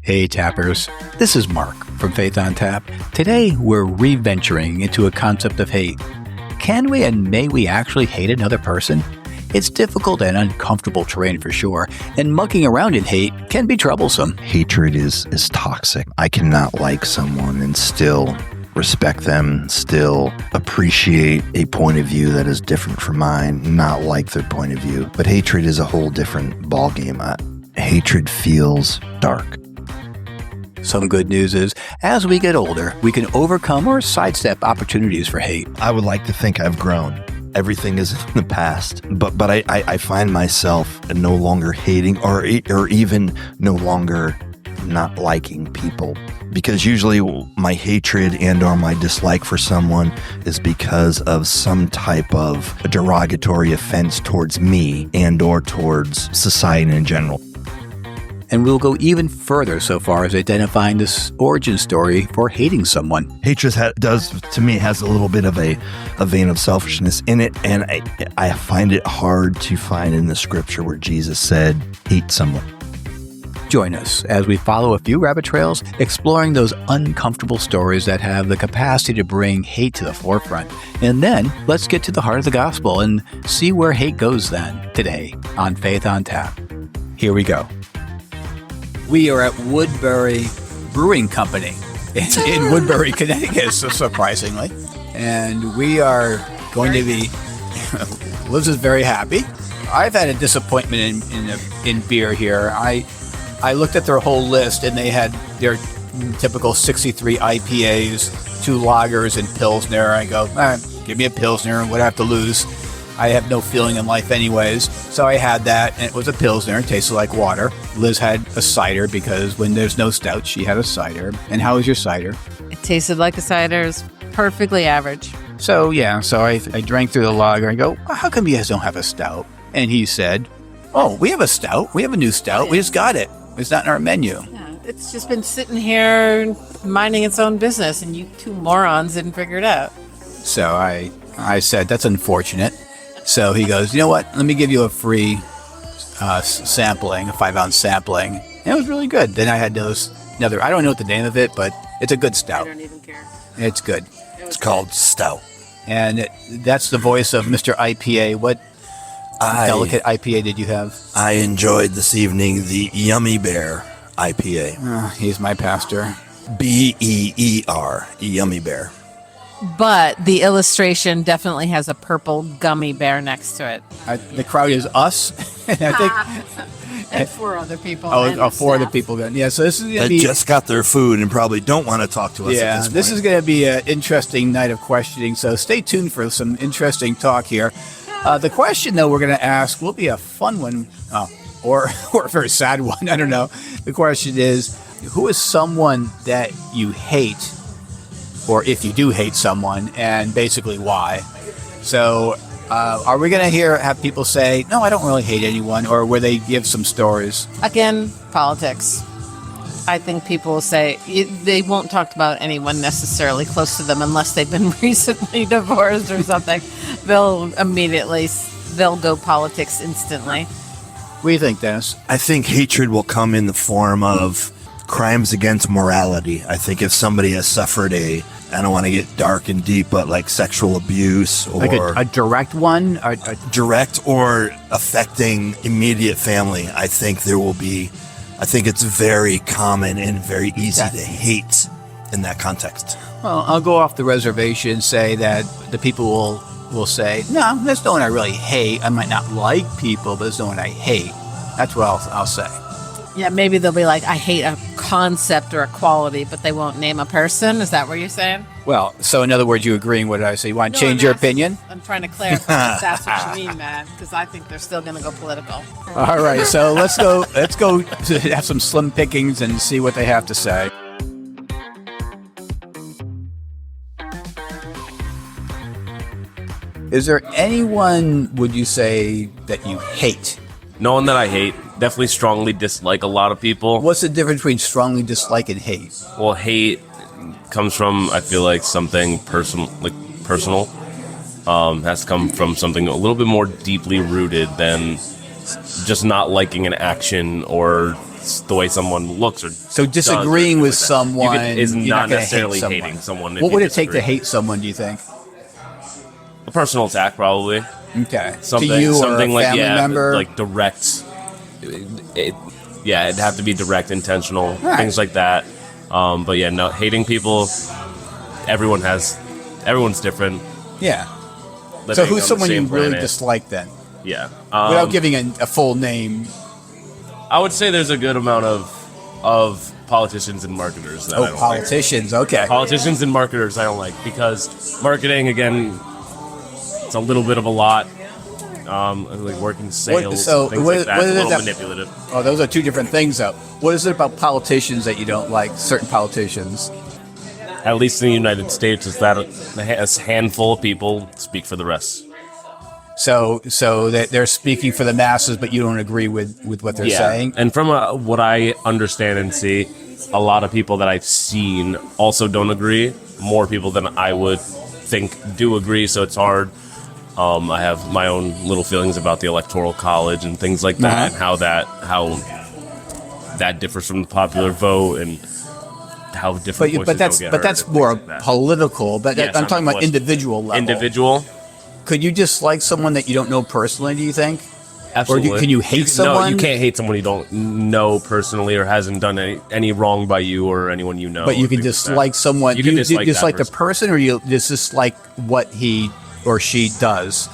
Hey Tappers, this is Mark from Faith on Tap. Today we're re-venturing into a concept of hate. Can we and may we actually hate another person? It's difficult and uncomfortable terrain for sure, and mucking around in hate can be troublesome. Hatred is toxic. I cannot like someone and still respect them, still appreciate a point of view that is different from mine, not like their point of view. But hatred is a whole different ballgame. Hatred feels dark. Some good news is, as we get older, we can overcome or sidestep opportunities for hate. I would like to think I've grown. Everything is in the past, but I find myself no longer hating or even no longer not liking people, because usually my hatred and or my dislike for someone is because of some type of derogatory offense towards me and or towards society in general. And we'll go even further so far as identifying this origin story for hating someone. Hatred does, to me, has a little bit of a vein of selfishness in it, and I find it hard to find in the scripture where Jesus said, hate someone. Join us as we follow a few rabbit trails, exploring those uncomfortable stories that have the capacity to bring hate to the forefront. And then let's get to the heart of the gospel and see where hate goes then, today, on Faith on Tap. Here we go. We are at Woodbury Brewing Company in Woodbury, Connecticut, so surprisingly. And we are going to be, Liz is very happy. I've had a disappointment in beer here. I looked at their whole list, and they had their typical 63 IPAs, 2 lagers, and Pilsner. I go, all right, give me a Pilsner. What do I have to lose? I have no feeling in life anyways. So I had that, and it was a Pilsner. It tasted like water. Liz had a cider, because when there's no stout, she had a cider. And how was your cider? It tasted like a cider. It was perfectly average. So, yeah, I drank through the lager and go, well, how come you guys don't have a stout? And he said, oh, we have a stout. We have a new stout. We just got it. It's not in our menu. Yeah, it's just been sitting here minding its own business, and you two morons didn't figure it out. So I said, that's unfortunate. So he goes, you know what? Let me give you a free sampling, a 5-ounce sampling. And it was really good. Then I had another, I don't know what the name of it, but it's a good stout. I don't even care. It's good. It's called stout. And that's the voice of Mr. IPA. What delicate IPA did you have? I enjoyed this evening the Yummy Bear IPA. He's my pastor. BEER, Yummy Bear. But the illustration definitely has a purple gummy bear next to it. The crowd is us. And I think And 4 other people. 4 other people. Yeah, so this is going to That be... just got their food and probably don't want to talk to us Yeah, at this point. is going to be an interesting night of questioning, so stay tuned for some interesting talk here. The question, though, we're going to ask will be a fun one, or a very sad one. I don't know. The question is, who is someone that you hate, or if you do hate someone, and basically why? So are we going to have people say, no, I don't really hate anyone, or will they give some stories? Again, politics. I think people will say they won't talk about anyone necessarily close to them unless they've been recently divorced or something. They'll go politics instantly. What do you think, Dennis? I think hatred will come in the form of crimes against morality. I think if somebody has suffered I don't want to get dark and deep, but like sexual abuse or Like a direct one? direct or affecting immediate family, I think it's very common and very easy to hate in that context. Well, I'll go off the reservation and say that the people will say, no, there's no one I really hate. I might not like people, but there's no one I hate. That's what I'll say. Yeah, maybe they'll be like, I hate a concept or a quality, but they won't name a person. Is that what you're saying? Well, so in other words, you agreeing with what I say? You want to change your opinion? I'm trying to clarify if that's what you mean, man, because I think they're still going to go political. All right, so let's go have some slim pickings and see what they have to say. Is there anyone, would you say, that you hate? No one that I hate. Definitely strongly dislike a lot of people. What's the difference between strongly dislike and hate? Well, hate comes from, I feel like, something personal. Has to come from something a little bit more deeply rooted than just not liking an action or the way someone looks or So disagreeing with someone is you're not gonna necessarily hate hating someone. if What you would it take to disagree. hate someone, do you think? A personal attack, probably. Okay. Something, to you something or a like family member? like direct. It'd have to be direct, intentional, Right. things like that. But yeah, no, hating people. Everyone's different. Yeah. living So on who's the someone you same really planet. dislike then? Yeah. Without giving a full name. I would say there's a good amount of politicians and marketers that I Oh, don't like. politicians. Okay. Politicians and marketers I don't like because marketing, again, it's a little bit of a lot. Like working sales, so things what- like that. what It's is a it little that- manipulative. Oh, those are two different things, though. What is it about politicians that you don't like? Certain politicians. At least in the United States, is that a handful of people speak for the rest. So that they're speaking for the masses, but you don't agree with what they're saying. And from what I understand and see, a lot of people that I've seen also don't agree. More people than I would think do agree, so it's hard. I have my own little feelings about the Electoral College and things like that, Uh-huh. and how that differs from the popular vote and how different voices But that's don't get but heard that's and more things like that. political. But Yeah, it's I'm not talking about political. individual level. Individual. Could you dislike someone that you don't know personally? Do you think? Absolutely. Or can you hate No, someone? you can't hate someone you don't know personally or hasn't done any wrong by you or anyone you know. But you or can things like that. dislike someone. You do can you dislike that dislike the person. person, or you dislike what he or she does?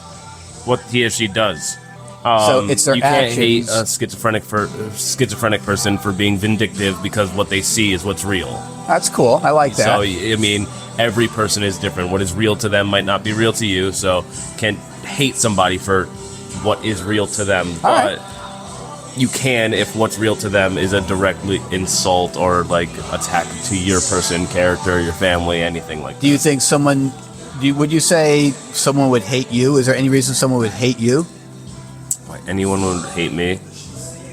What he or she does. So it's their you can't hate actions. a schizophrenic person for being vindictive because what they see is what's real. That's cool. I like that. So I mean, every person is different. What is real to them might not be real to you. So can't hate somebody for what is real to them. All But right. you can if what's real to them is a directly insult or like attack to your person, character, your family, anything like that. Do you think someone? Would you say someone would hate you? Is there any reason someone would hate you? Why anyone would hate me?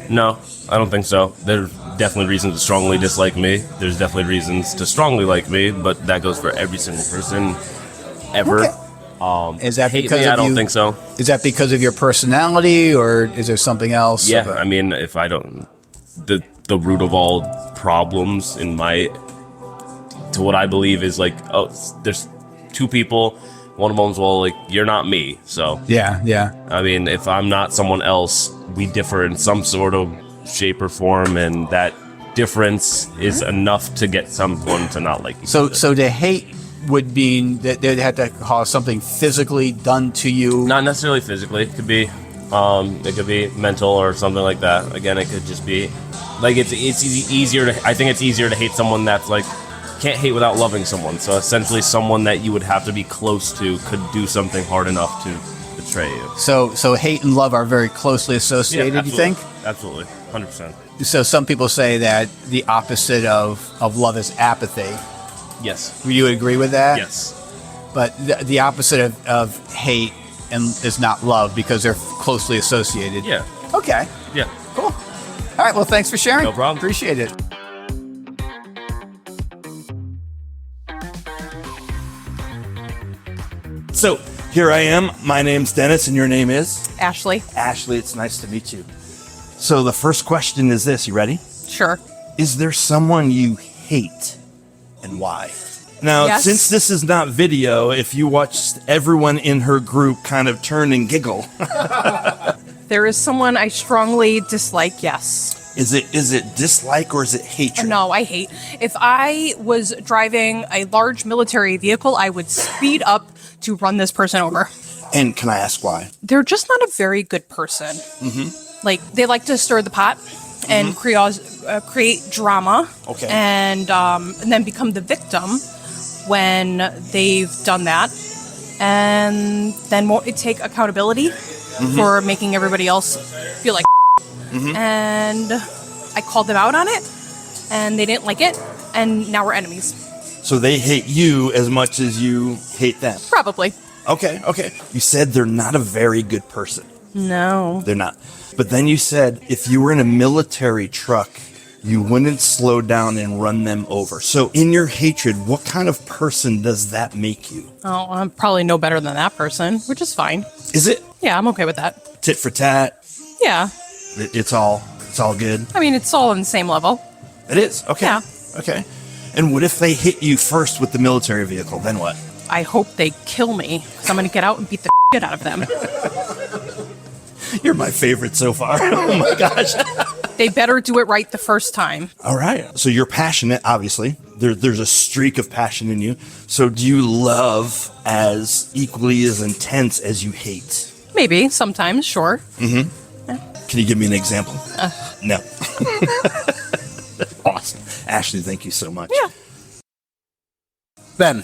No, I don't think so. There's definitely reasons to strongly dislike me. There's definitely reasons to strongly like me, but that goes for every single person ever. Okay. Is that Hate because me? of I don't you? think so. Is that because of your personality, or is there something else? Yeah, I mean, if I don't, the root of all problems in my, to what I believe is like, oh, there's two people. One of them's, well, like, you're not me. So, Yeah. I mean, if I'm not someone else, we differ in some sort of shape or form, and that difference is enough to get someone to not like you. So to hate would mean that they'd have to cause something physically done to you. Not necessarily physically. It could be mental or something like that. Again, it could just be like it's easier to. I think it's easier to hate someone that's like can't hate without loving someone. So essentially, someone that you would have to be close to could do something hard enough to betray you. So hate and love are very closely associated. You think? Absolutely, 100%. So some people say that the opposite of love is apathy. Yes. Would you agree with that? Yes. But the opposite of hate and is not love because they're closely associated. Yeah. Okay. Yeah. Cool. All right. Well, thanks for sharing. No problem. Appreciate it. So here I am. My name's Dennis, and your name is Ashley. Ashley. It's nice to meet you. So the first question is this: you ready? Sure. Is there someone you hate, and why? Now, Yes. since this is not video, if you watched everyone in her group kind of turn and giggle, There is someone I strongly dislike, yes. is it dislike or is it hatred? No, I hate. If I was driving a large military vehicle, I would speed up to run this person over. And can I ask why? They're just not a very good person. Like, they like to stir the pot and create drama. Okay. And then become the victim when they've done that. And then won't take accountability for making everybody else feel like and I called them out on it and they didn't like it and now we're enemies. So they hate you as much as you hate them. Probably. Okay. You said they're not a very good person. No. They're not. But then you said if you were in a military truck, you wouldn't slow down and run them over. So in your hatred, what kind of person does that make you? Oh, I'm probably no better than that person, which is fine. Is it Yeah, I'm okay with that. tit for tat? Yeah. It's all It's all good. I mean, it's all on the same level. It is. Okay. Yeah. Okay. And what if they hit you first with the military vehicle? Then what? I hope they kill me, because I'm going to get out and beat the shit out of them. You're my favorite so far. Oh my gosh. They better do it right the first time. All right. So you're passionate, obviously. There's a streak of passion in you. So do you love as equally as intense as you hate? Maybe, sometimes, sure. Can you give me an example? No. Awesome. Ashley, thank you so much. Yeah. Ben.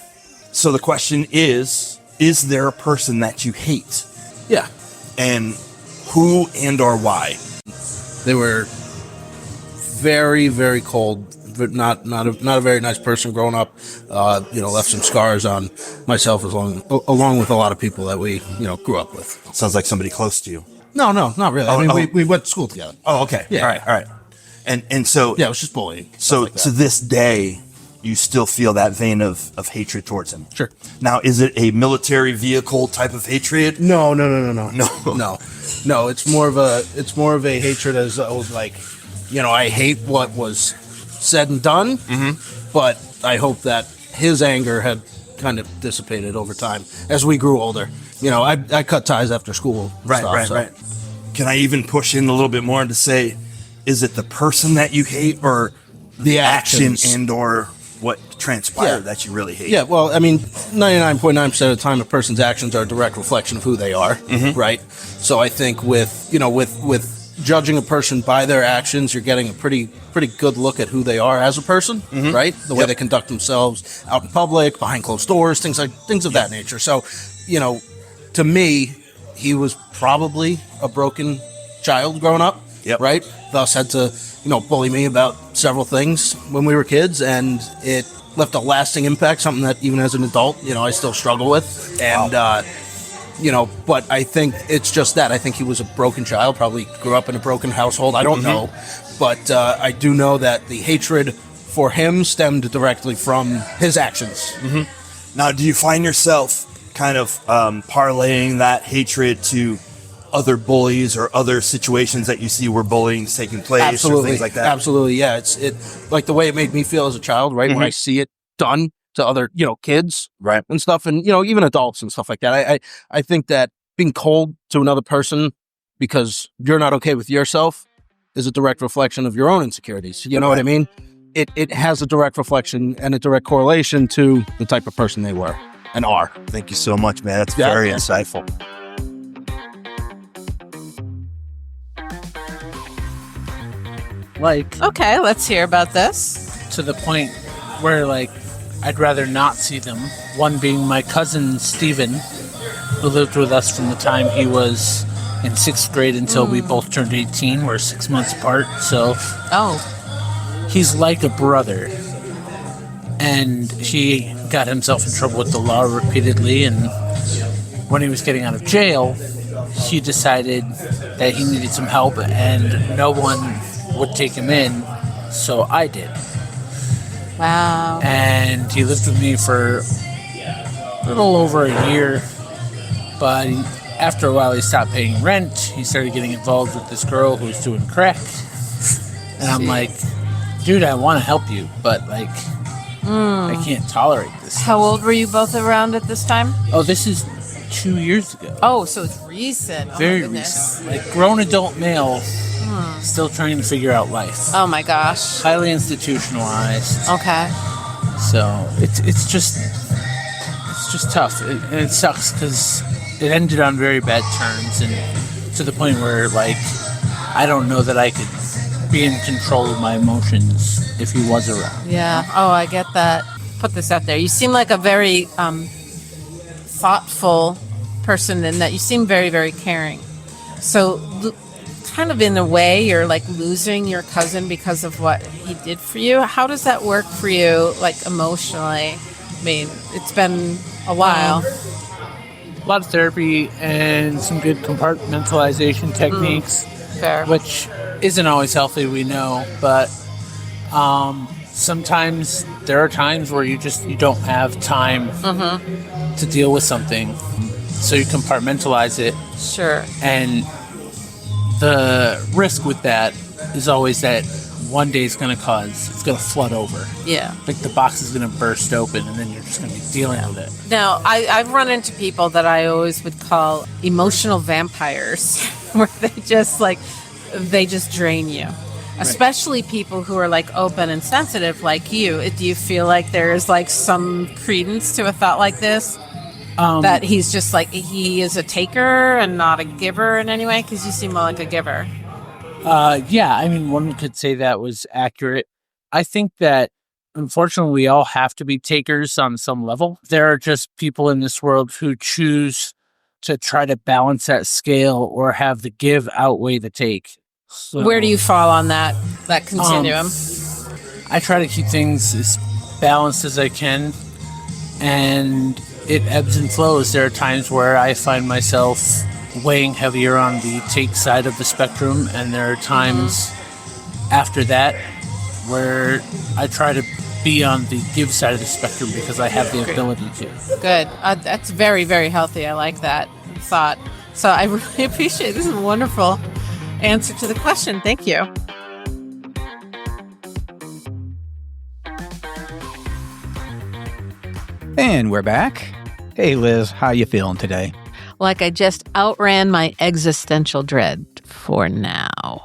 So the question is there a person that you hate? Yeah. And who and or why? They were very, very cold. But not a very nice person growing up. Left some scars on myself along with a lot of people that we grew up with. Sounds like somebody close to you. No, not really. I mean, we went to school together. Oh, okay. Yeah. All right. And so Yeah, it was just bullying. So Stuff like to that. this day, you still feel that vein of hatred towards him. Sure. Now, is it a military vehicle type of hatred? No. No. No, it's more of a hatred as like, I hate what was said and done, but I hope that his anger had kind of dissipated over time as we grew older. I cut ties after school. Right. Can I even push in a little bit more to say, is it the person that you hate or The action actions. and or what transpired Yeah. that you really hate? Yeah, well, I mean, 99.9% of the time, a person's actions are a direct reflection of who they are, right? So I think with judging a person by their actions, you're getting a pretty good look at who they are as a person, right? The way they conduct themselves out in public, behind closed doors, things of that nature. So, to me, he was probably a broken child growing up, right? Thus had to, bully me about several things when we were kids, and it left a lasting impact, something that even as an adult, I still struggle with. And, but I think it's just that. I think he was a broken child, probably grew up in a broken household. I don't know. But I do know that the hatred for him stemmed directly from his actions. Now, do you find yourself kind of parlaying that hatred to other bullies or other situations that you see where bullying's taking place or things like that? Absolutely, yeah. It like the way it made me feel as a child, right? When I see it done to other, kids, Right. and stuff, and even adults and stuff like that. I think that being cold to another person because you're not okay with yourself is a direct reflection of your own insecurities. You know what I mean? It has a direct reflection and a direct correlation to the type of person they were and are. Thank you so much, man. That's Yeah. very insightful. Okay, let's hear about this. To the point where, I'd rather not see them. One being my cousin Steven, who lived with us from the time he was in 6th grade until we both turned 18. We're 6 months apart, so he's like a brother. And he got himself in trouble with the law repeatedly, and when he was getting out of jail, he decided that he needed some help, and no one would take him in, so I did. Wow. And he lived with me for a little over a year, but after a while he stopped paying rent. He started getting involved with this girl who was doing crack, and I'm like, dude, I want to help you, but I can't tolerate this. How old were you both around at this time? Oh, this is 2 years ago. Oh, so it's recent. Oh, my Very goodness. recent. Grown adult male, still trying to figure out life. Oh my gosh. Highly institutionalized. Okay. So it's just tough, and it sucks because it ended on very bad terms, and to the point where I don't know that I could be in control of my emotions if he was around. Yeah. Oh, I get that. Put this out there. You seem like a very thoughtful person, in that you seem very, very caring. So, kind of in a way, you're losing your cousin because of what he did for you. How does that work for you, emotionally? I mean, it's been a while. A lot of therapy and some good compartmentalization techniques, Fair. which isn't always healthy, we know, but sometimes there are times where you don't have time to deal with something, so you compartmentalize it. Sure. And the risk with that is always that one day it's going to flood over. Yeah. Like the box is going to burst open, and then you're just going to be dealing with it. Now, I've run into people that I always would call emotional vampires, where they just drain you. Especially people who are like open and sensitive like you. Do you feel like there's like some credence to a thought like this? That he's just like, he is a taker and not a giver in any way? Because you seem more like a giver. Yeah, I mean, one could say that was accurate. I think that, unfortunately, we all have to be takers on some level. There are just people in this world who choose to try to balance that scale or have the give outweigh the take. So, where do you fall on that continuum? I try to keep things as balanced as I can, and it ebbs and flows. There are times where I find myself weighing heavier on the take side of the spectrum, and there are times after that where I try to be on the give side of the spectrum because I have the ability to. Good. That's very, very healthy. I like that thought. So I really appreciate it. This is a wonderful answer to the question. Thank you. And we're back. Hey, Liz, how you feeling today? Like I just outran my existential dread for now.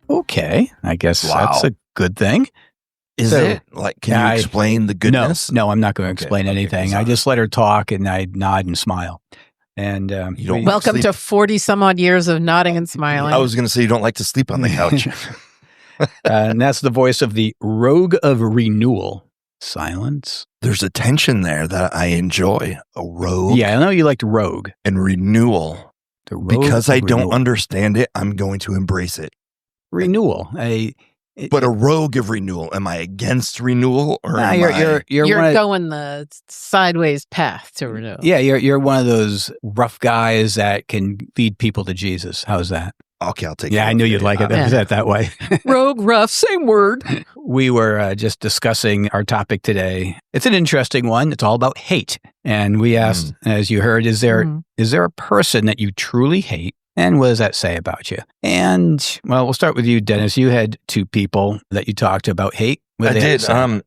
Okay, I guess that's a good thing. Is it? Like, can you explain the goodness? No, I'm not going to explain anything. I just let her talk, and I nod and smile. And you don't welcome to 40 some odd years of nodding and smiling. I was going to say you don't like to sleep on the couch. And that's the voice of the Rogue of Renewal. Silence. There's a tension there that I enjoy. A rogue. Yeah, I know you liked Rogue. And renewal. Because I don't understand it, I'm going to embrace it. Renewal. But a rogue of renewal. Am I against renewal, or you're going the sideways path to renewal? Yeah, you're one of those rough guys that can lead people to Jesus. How's that? Okay, I'll take it. Yeah, I knew you'd like it that way. Rogue, rough, same word. We were just discussing our topic today. It's an interesting one. It's all about hate. And we asked, as you heard, is there a person that you truly hate? And what does that say about you? And, well, we'll start with you, Dennis. You had two people that you talked about hate. I did.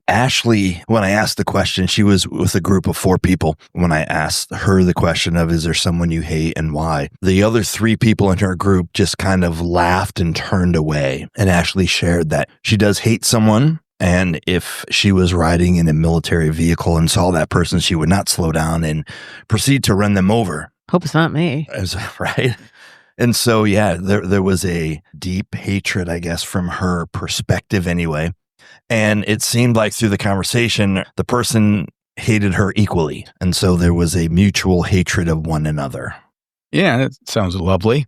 Ashley, when I asked the question, she was with a group of 4 people. When I asked her the question of, is there someone you hate and why? The other 3 people in her group just kind of laughed and turned away. And Ashley shared that she does hate someone. And if she was riding in a military vehicle and saw that person, she would not slow down and proceed to run them over. Hope it's not me. Right? And so, yeah, there was a deep hatred, I guess, from her perspective anyway. And it seemed like through the conversation, the person hated her equally. And so there was a mutual hatred of one another. Yeah, that sounds lovely.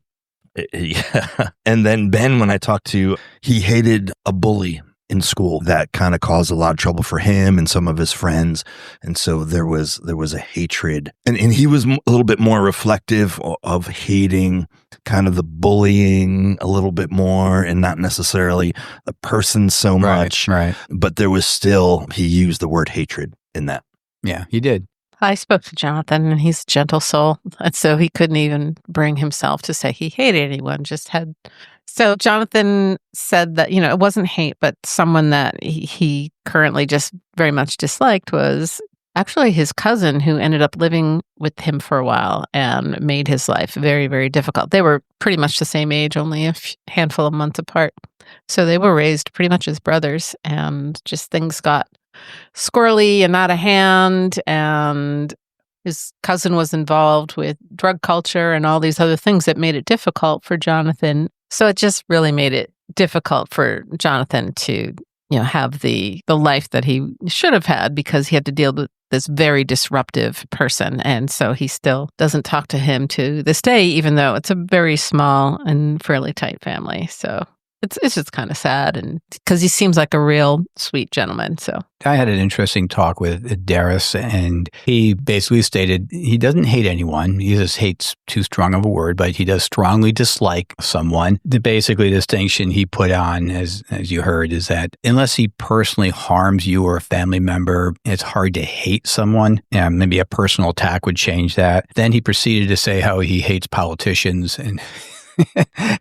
Yeah. And then Ben, when I talked to, he hated a bully in school that kind of caused a lot of trouble for him and some of his friends. And so there was a hatred. And he was a little bit more reflective of hating kind of the bullying a little bit more and not necessarily the person so much. Right. But there was still, he used the word hatred in that. Yeah, he did. I spoke to Jonathan, and he's a gentle soul. And so he couldn't even bring himself to say he hated anyone, So Jonathan said that, it wasn't hate, but someone that he currently just very much disliked was actually his cousin, who ended up living with him for a while and made his life very, very difficult. They were pretty much the same age, only a handful of months apart. So they were raised pretty much as brothers, and just things got squirrely and out of hand, and his cousin was involved with drug culture and all these other things that made it difficult for Jonathan. So it just really made it difficult for Jonathan to, have the life that he should have had, because he had to deal with this very disruptive person. And so he still doesn't talk to him to this day, even though it's a very small and fairly tight family. So it's just kind of sad, and because he seems like a real sweet gentleman. So I had an interesting talk with Darius, and he basically stated he doesn't hate anyone. He just hates too strong of a word, but he does strongly dislike someone. The basically distinction he put on, as you heard, is that unless he personally harms you or a family member, it's hard to hate someone. Maybe a personal attack would change that. Then he proceeded to say how he hates politicians, and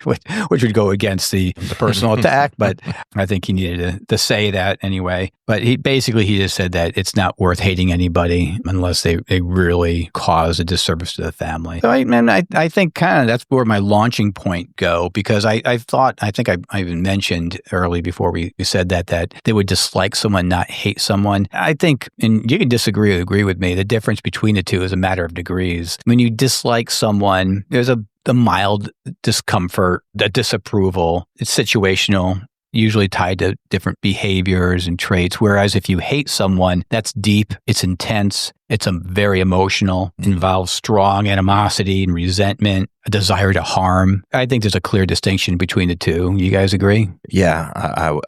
which would go against the personal attack. But I think he needed to say that anyway. But he just said that it's not worth hating anybody unless they really cause a disservice to the family. So I think kind of that's where my launching point go, because I think I even mentioned early before we said that they would dislike someone, not hate someone. I think, and you can disagree or agree with me, the difference between the two is a matter of degrees. When you dislike someone, there's a mild discomfort, a disapproval. It's situational, usually tied to different behaviors and traits. Whereas if you hate someone, that's deep, it's intense, it's very emotional, involves strong animosity and resentment, a desire to harm. I think there's a clear distinction between the two. You guys agree? Yeah,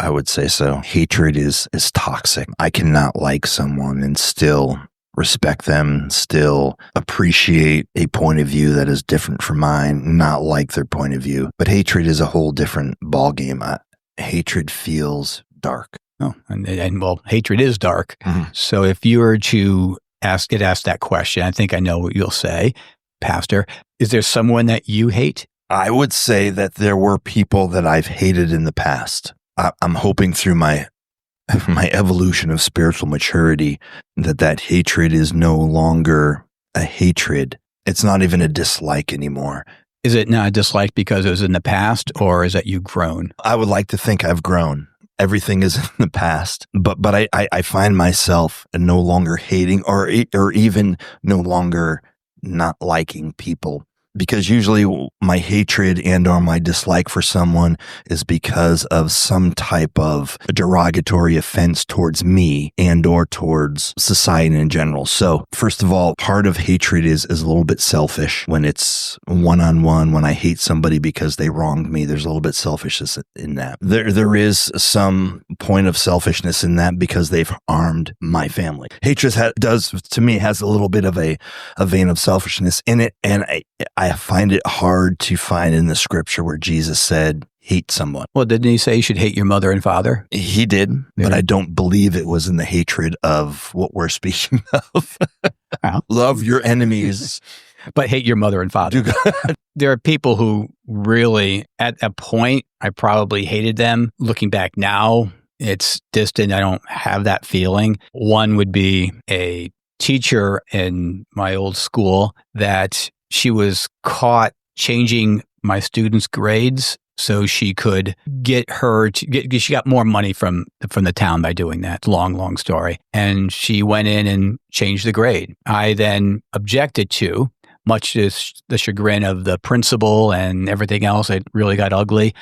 I would say so. Hatred is toxic. I cannot like someone and still respect them, still appreciate a point of view that is different from mine, not like their point of view. But hatred is a whole different ballgame. Hatred feels dark. Oh, and well, hatred is dark. Mhm. So if you were to get asked that question, I think I know what you'll say, Pastor. Is there someone that you hate? I would say that there were people that I've hated in the past. I'm hoping through my evolution of spiritual maturity that hatred is no longer a hatred. It's not even a dislike anymore. Is it not a dislike because it was in the past, or is that you've grown? I would like to think I've grown. Everything is in the past, but I find myself no longer hating or even no longer not liking people. Because usually my hatred and or my dislike for someone is because of some type of derogatory offense towards me and or towards society in general. So first of all, part of hatred is a little bit selfish when it's one-on-one. When I hate somebody because they wronged me, there's a little bit selfishness in that. There is some point of selfishness in that because they've harmed my family. Hatred has a little bit of a vein of selfishness in it, and I find it hard to find in the scripture where Jesus said, hate someone. Well, didn't he say you should hate your mother and father? He did, but I don't believe it was in the hatred of what we're speaking of. Wow. Love your enemies. But hate your mother and father. There are people who really, at a point, I probably hated them. Looking back now, it's distant. I don't have that feeling. One would be a teacher in my old school that she was caught changing my students' grades so she could she got more money from the town by doing that. Long story. And she went in and changed the grade. I then objected to, much to the chagrin of the principal and everything else. It really got ugly.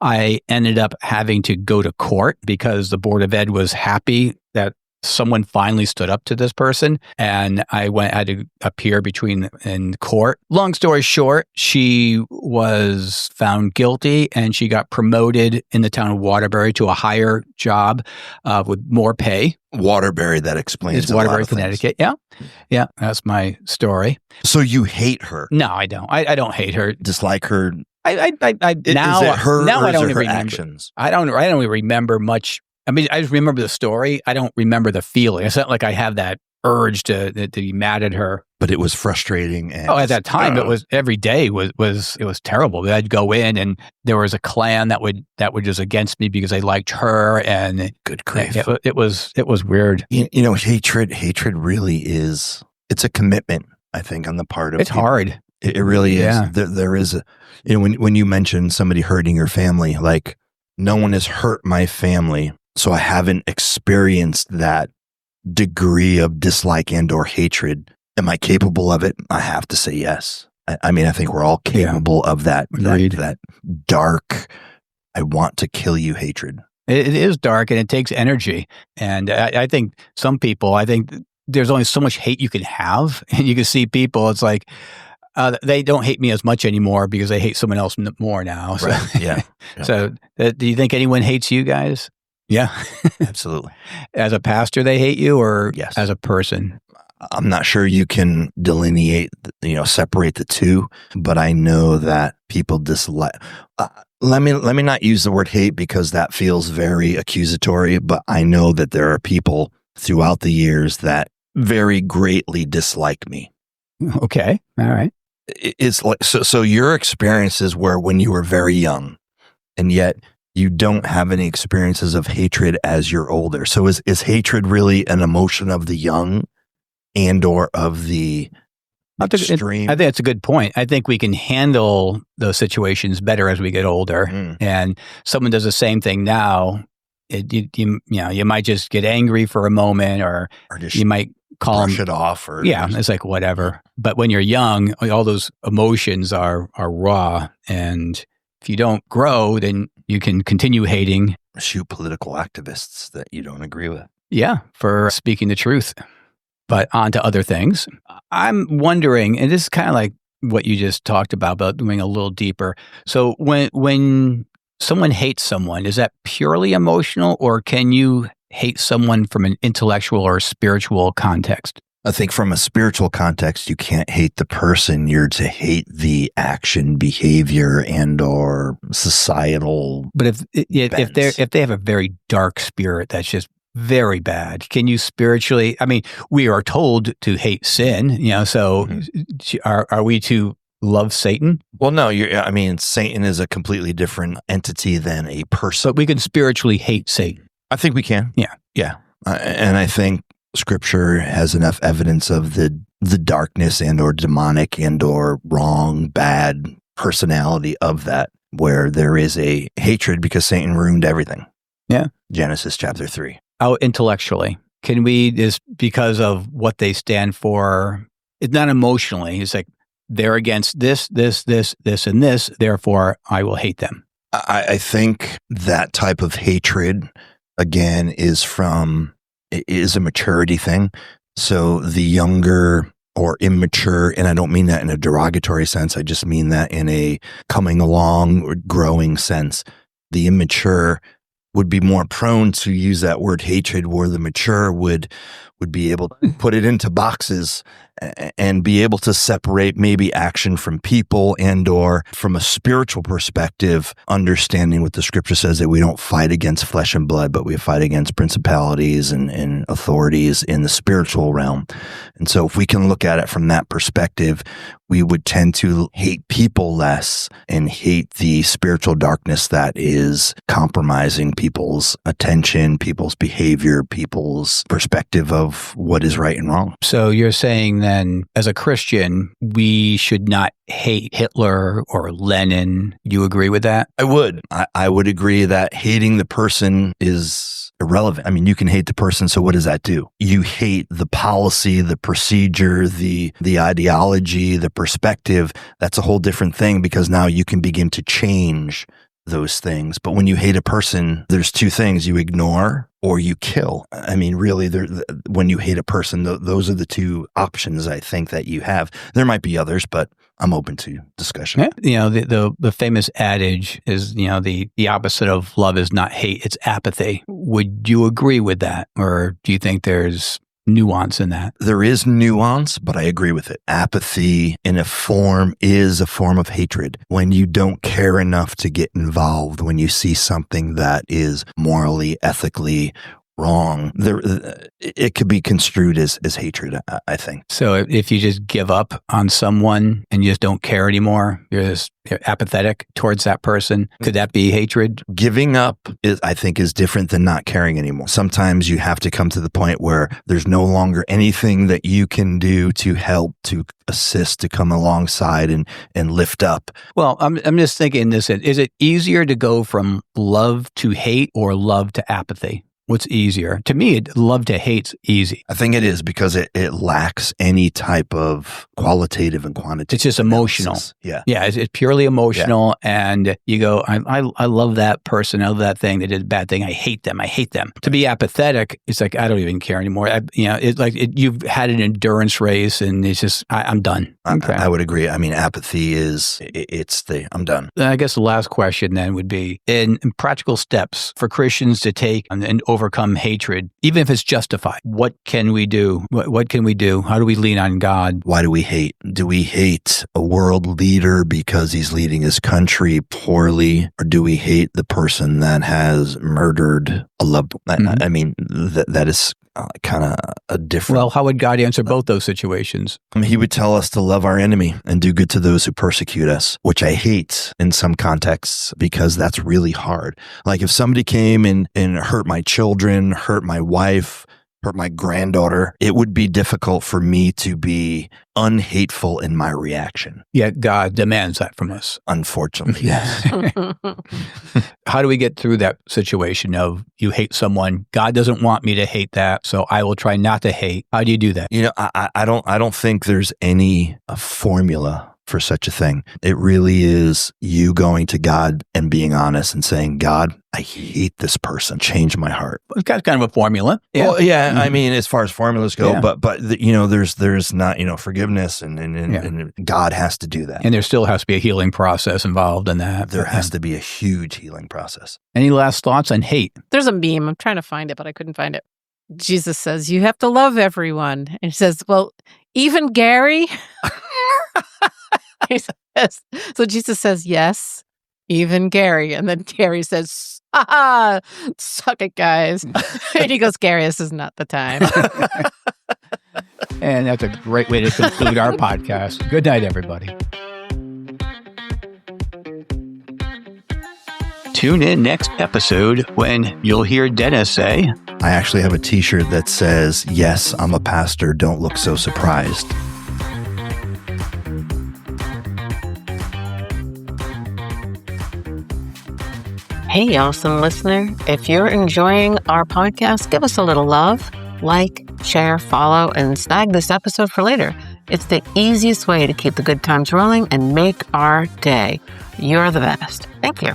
I ended up having to go to court because the Board of Ed was happy that someone finally stood up to this person, and I had to appear in court. Long story short, she was found guilty and she got promoted in the town of Waterbury to a higher job with more pay. Waterbury, that explains It's a lot Waterbury, of things. Connecticut. Yeah, that's my story. So you hate her? No, I don't. I don't hate her. Dislike her? Now Is it her now or I don't is it her even remember. actions? I don't even remember much. I mean, I just remember the story. I don't remember the feeling. It's not like I have that urge to be mad at her. But it was frustrating. And at that time, it was every day was terrible. I'd go in and there was a clan that would just against me because they liked her, and good grief. It was weird. You know, hatred really is. It's a commitment, I think, on the part of. It's people. hard. It really is. Yeah. There is when you mention somebody hurting your family, like no one has hurt my family. So I haven't experienced that degree of dislike and or hatred. Am I capable of it? I have to say yes. I mean, I think we're all capable of that dark, I want to kill you hatred. It is dark and it takes energy. And I think some people, there's only so much hate you can have. And you can see people, it's like, they don't hate me as much anymore because they hate someone else more now. So, Right. Yeah. So do you think anyone hates you guys? Yeah. Absolutely. As a pastor, they hate you, or Yes. as a person? I'm not sure you can delineate, separate the two, but I know that people dislike. Let me not use the word hate because that feels very accusatory, but I know that there are people throughout the years that very greatly dislike me. Okay. All right. It's like so your experiences were when you were very young, and yet you don't have any experiences of hatred as you're older. So is hatred really an emotion of the young and or of the extreme? I think that's a good point. I think we can handle those situations better as we get older. And someone does the same thing now, you might just get angry for a moment, or just you might call brush it off, or it's like whatever. But when you're young, all those emotions are raw, and if you don't grow, then you can continue hating. Shoot political activists that you don't agree with. Yeah, for speaking the truth. But on to other things. I'm wondering, and this is kind of like what you just talked about doing a little deeper. So when someone hates someone, is that purely emotional, or can you hate someone from an intellectual or spiritual context? I think from a spiritual context, you can't hate the person. You're to hate the action, behavior, and or societal. But if they have a very dark spirit that's just very bad, can you spiritually? I mean, we are told to hate sin. So are we to love Satan? Well, no. Satan is a completely different entity than a person. But we can spiritually hate Satan. I think we can. Yeah. And I think Scripture has enough evidence of the darkness and or demonic and or wrong, bad personality of that, where there is a hatred because Satan ruined everything. Yeah. Genesis chapter 3. Oh, intellectually. Can we just, because of what they stand for, it's not emotionally. It's like they're against this, and this, therefore I will hate them. I think that type of hatred, again, is a maturity thing. So the younger or immature, and I don't mean that in a derogatory sense, I just mean that in a coming along or growing sense. The immature would be more prone to use that word hatred, where the mature would be able to put it into boxes and be able to separate maybe action from people, and or from a spiritual perspective, understanding what the Scripture says, that we don't fight against flesh and blood, but we fight against principalities and authorities in the spiritual realm. And so if we can look at it from that perspective, we would tend to hate people less and hate the spiritual darkness that is compromising people's attention, people's behavior, people's perspective of what is right and wrong. So you're saying then, as a Christian, we should not hate Hitler or Lenin. Do you agree with that? I would. I would agree that hating the person is irrelevant. I mean, you can hate the person, so what does that do? You hate the policy, the procedure, the ideology, the perspective. That's a whole different thing, because now you can begin to change those things. But when you hate a person, there's two things: you ignore or you kill. I mean, really, when you hate a person, those are the two options I think that you have. There might be others, but I'm open to discussion. Yeah. The famous adage is, the opposite of love is not hate, it's apathy. Would you agree with that? Or do you think there's nuance in that? There is nuance, but I agree with it. Apathy in a form is a form of hatred. When you don't care enough to get involved, when you see something that is morally, ethically wrong, it could be construed as hatred, I think. So if you just give up on someone and you just don't care anymore, you're apathetic towards that person, could that be hatred? Giving up, I think, is different than not caring anymore. Sometimes you have to come to the point where there's no longer anything that you can do to help, to assist, to come alongside and lift up. Well, I'm just thinking this, is it easier to go from love to hate or love to apathy? What's easier? To me, love to hate's easy. I think it is, because it lacks any type of qualitative and quantitative. It's just emotional. Analysis. Yeah. Yeah, it's purely emotional. Yeah. And you go, I love that person. I love that thing. They did a bad thing. I hate them. To be apathetic, it's like, I don't even care anymore. It's like you've had an endurance race and it's just, I'm done. Okay. I would agree. I mean, apathy is, I'm done. I guess the last question then would be, in practical steps for Christians to take and overcome hatred, even if it's justified, what can we do? What can we do? How do we lean on God? Why do we hate? Do we hate a world leader because he's leading his country poorly? Or do we hate the person that has murdered a loved one? I mean, that is kind of a different. Well, how would God answer both those situations? He would tell us to love our enemy and do good to those who persecute us, which I hate in some contexts because that's really hard. Like if somebody came and hurt my children, hurt my wife, hurt my granddaughter, it would be difficult for me to be unhateful in my reaction. Yet God demands that from us. Unfortunately, yes. How do we get through that situation of you hate someone? God doesn't want me to hate that, so I will try not to hate. How do you do that? You know, I don't think there's any formula for such a thing. It really is you going to God and being honest and saying, God, I hate this person. Change my heart. It's got kind of a formula. Yeah. Well, yeah. I mean, as far as formulas go, Yeah. but there's not, forgiveness and God has to do that. And there still has to be a healing process involved in that. There has to be a huge healing process. Any last thoughts on hate? There's a meme. I'm trying to find it, but I couldn't find it. Jesus says, you have to love everyone. And he says, well, even Gary? He says, so Jesus says, yes, even Gary. And then Gary says, suck it, guys. And he goes, Gary, this is not the time. And that's a great way to conclude our podcast. Good night, everybody. Tune in next episode when you'll hear Dennis say, I actually have a t-shirt that says, yes, I'm a pastor. Don't look so surprised. Hey, awesome listener. If you're enjoying our podcast, give us a little love, like, share, follow, and snag this episode for later. It's the easiest way to keep the good times rolling and make our day. You're the best. Thank you.